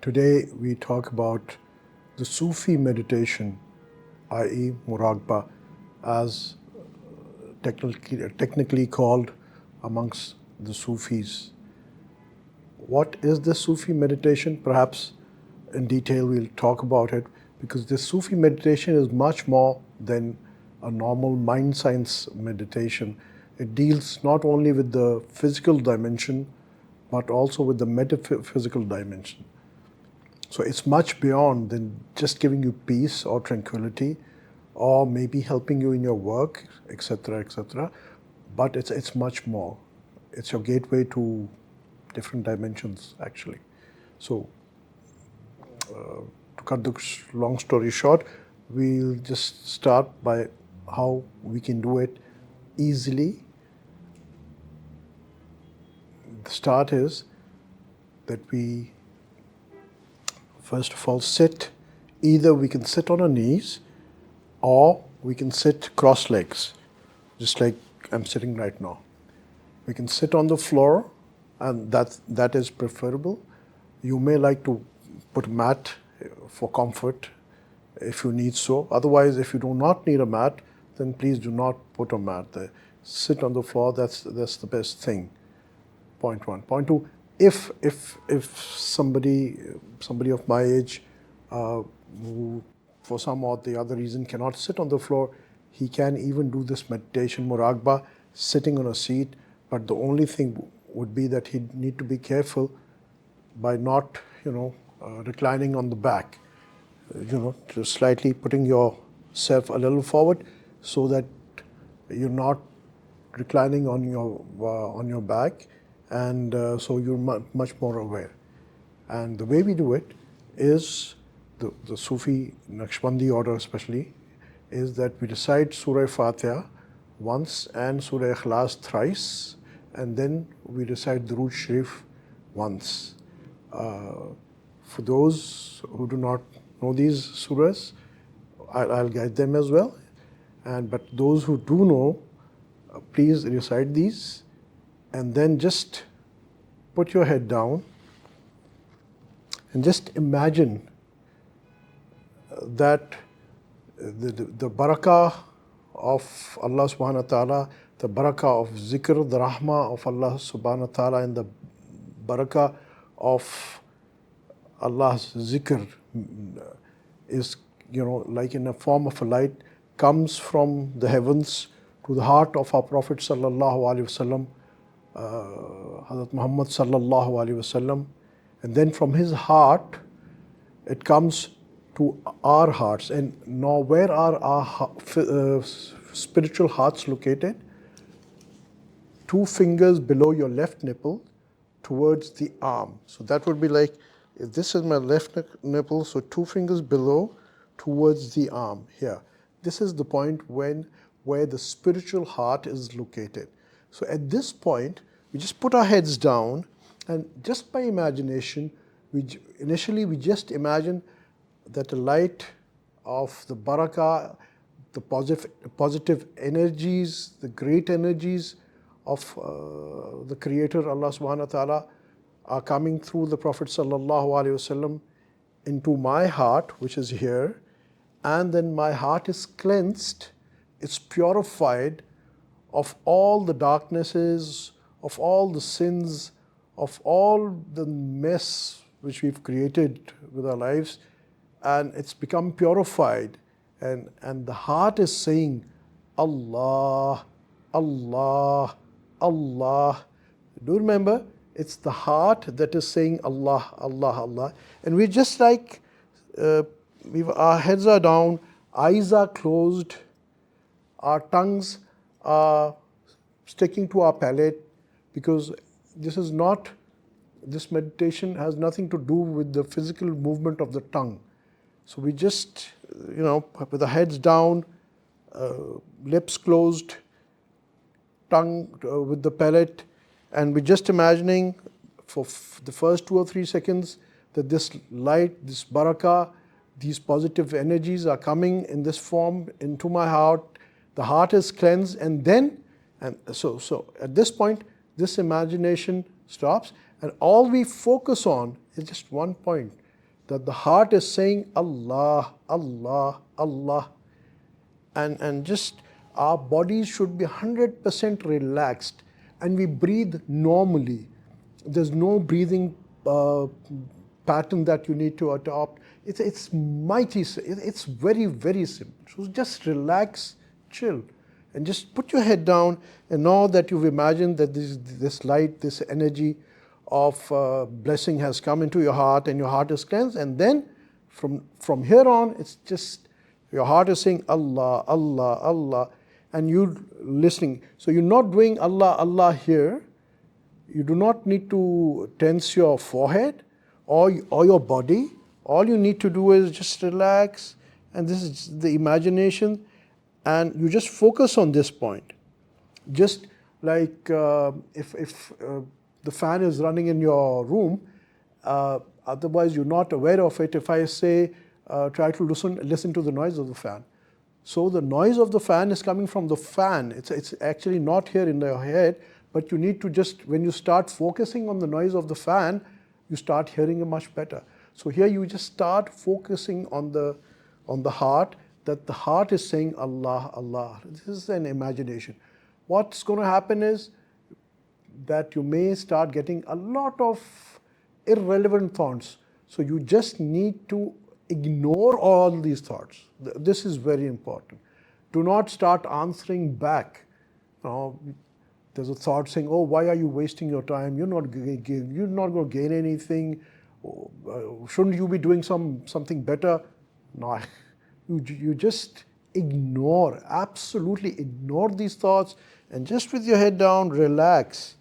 Today we talk about the Sufi meditation, i.e. Muraqba, as technically called amongst the Sufis. What is the Sufi meditation? Perhaps in detail we'll talk about it, because this Sufi meditation is much more than a normal mind science meditation. It deals not only with the physical dimension, but also with the metaphysical dimension. So it's much beyond than just giving you peace or tranquility, or maybe helping you in your work, etc., etc. But it's much more. It's your gateway to different dimensions, actually. So, to cut the long story short, we'll just start by how we can do it easily. The start is that we first of all sit. Either we can sit on our knees or we can sit cross legs, just like I'm sitting right now. We can sit on the floor, and that is preferable. You may like to put a mat for comfort if you need so. Otherwise, if you do not need a mat, then please do not put a mat there. Sit on the floor, that's the best thing. Point one. Point two, if somebody of my age who for some or the other reason cannot sit on the floor, he can even do this meditation, Muraqba, sitting on a seat. But the only thing would be that he'd need to be careful by not, reclining on the back. Just slightly putting yourself a little forward so that you're not reclining on your back, and so you're much more aware. And the way we do it is the Sufi Naqshbandi order especially, is that we recite Surah Fatiha once and Surah Ikhlas thrice, and then we recite Durood Sharif once. For those who do not know these surahs, I'll guide them as well. But those who do know, please recite these, and then just put your head down and just imagine that the barakah of Allah subhanahu wa ta'ala, the barakah of zikr, the rahmah of Allah subhanahu wa ta'ala, and the barakah of Allah's zikr is, like in a form of a light, comes from the heavens to the heart of our Prophet sallallahu alaihi wasallam, Hazrat Muhammad sallallahu alaihi wasallam, and then from his heart it comes to our hearts. And now, where are our spiritual hearts located? 2 fingers below your left nipple towards the arm. So that would be like, if this is my left nipple, so 2 fingers below towards the arm here. This is the point where the spiritual heart is located. So at this point, we just put our heads down, and just by imagination, we just imagine that the light of the barakah, the positive energies, the great energies of the Creator, Allah subhanahu wa ta'ala, are coming through the Prophet sallallahu alaihi wasallam into my heart, which is here, and then my heart is cleansed, it's purified of all the darknesses, of all the sins, of all the mess which we've created with our lives, and it's become purified, and the heart is saying, Allah, Allah, Allah. Do you remember? It's the heart that is saying Allah, Allah, Allah. And we're just like, our heads are down, eyes are closed, our tongues are sticking to our palate, because this meditation has nothing to do with the physical movement of the tongue. So we just, with the heads down, lips closed, tongue with the palate, and we're just imagining for the first 2 or 3 seconds that this light, this barakah, these positive energies are coming in this form into my heart. The heart is cleansed, and so at this point, this imagination stops, and all we focus on is just one point. that the heart is saying Allah, Allah, Allah, and just our bodies should be 100% relaxed, and we breathe normally. There's no breathing pattern that you need to adopt. It's mighty, it's very, very simple. So just relax, chill, and just put your head down and know that you've imagined that this light, this energy of blessing has come into your heart, and your heart is cleansed. And then from here on, it's just your heart is saying Allah, Allah, Allah, and you're listening. So you're not doing Allah, Allah here. You do not need to tense your forehead or your body. All you need to do is just relax, and this is the imagination, and you just focus on this point. Just like if the fan is running in your room, otherwise you're not aware of it. If I say, try to listen to the noise of the fan. So the noise of the fan is coming from the fan. It's actually not here in your head, but you need to just, when you start focusing on the noise of the fan, you start hearing it much better. So here you just start focusing on the heart, that the heart is saying Allah, Allah. This is an imagination. What's going to happen is that you may start getting a lot of irrelevant thoughts. So you just need to ignore all these thoughts. This is very important. Do not start answering back. There's a thought saying, oh, why are you wasting your time? You're not going to gain anything. Shouldn't you be doing something better? No, you just ignore, absolutely ignore these thoughts, and just with your head down, relax.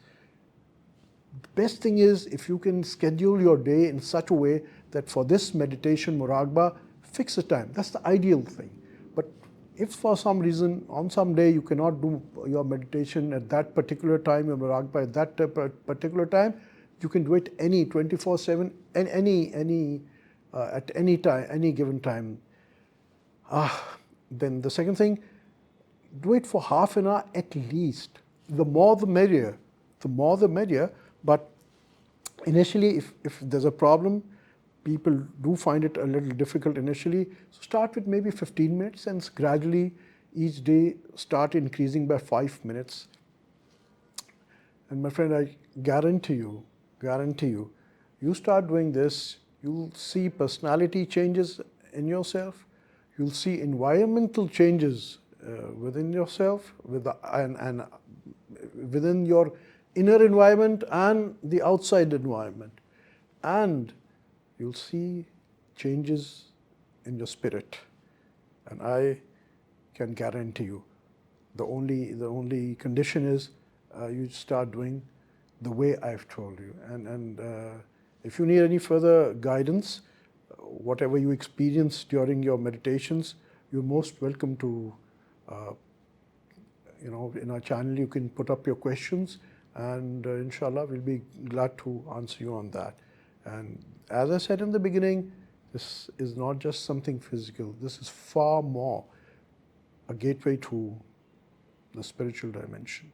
The best thing is if you can schedule your day in such a way that for this meditation, Muraqba, fix a time. That's the ideal thing. But if for some reason, on some day, you cannot do your meditation at that particular time, your Muraqba at that particular time, you can do it 24/7, and at any time, any given time. Then the second thing, do it for half an hour at least. The more the merrier. The more the merrier. But initially, if there's a problem, people do find it a little difficult initially. So start with maybe 15 minutes and gradually each day start increasing by 5 minutes. And my friend, I guarantee you, you start doing this, you'll see personality changes in yourself. You'll see environmental changes within yourself, and within your inner environment and the outside environment. And you'll see changes in your spirit. And I can guarantee you, the only condition is you start doing the way I've told you. And if you need any further guidance, whatever you experience during your meditations, you're most welcome to, in our channel, you can put up your questions, and inshallah, we'll be glad to answer you on that. And as I said in the beginning, this is not just something physical. This is far more a gateway to the spiritual dimension.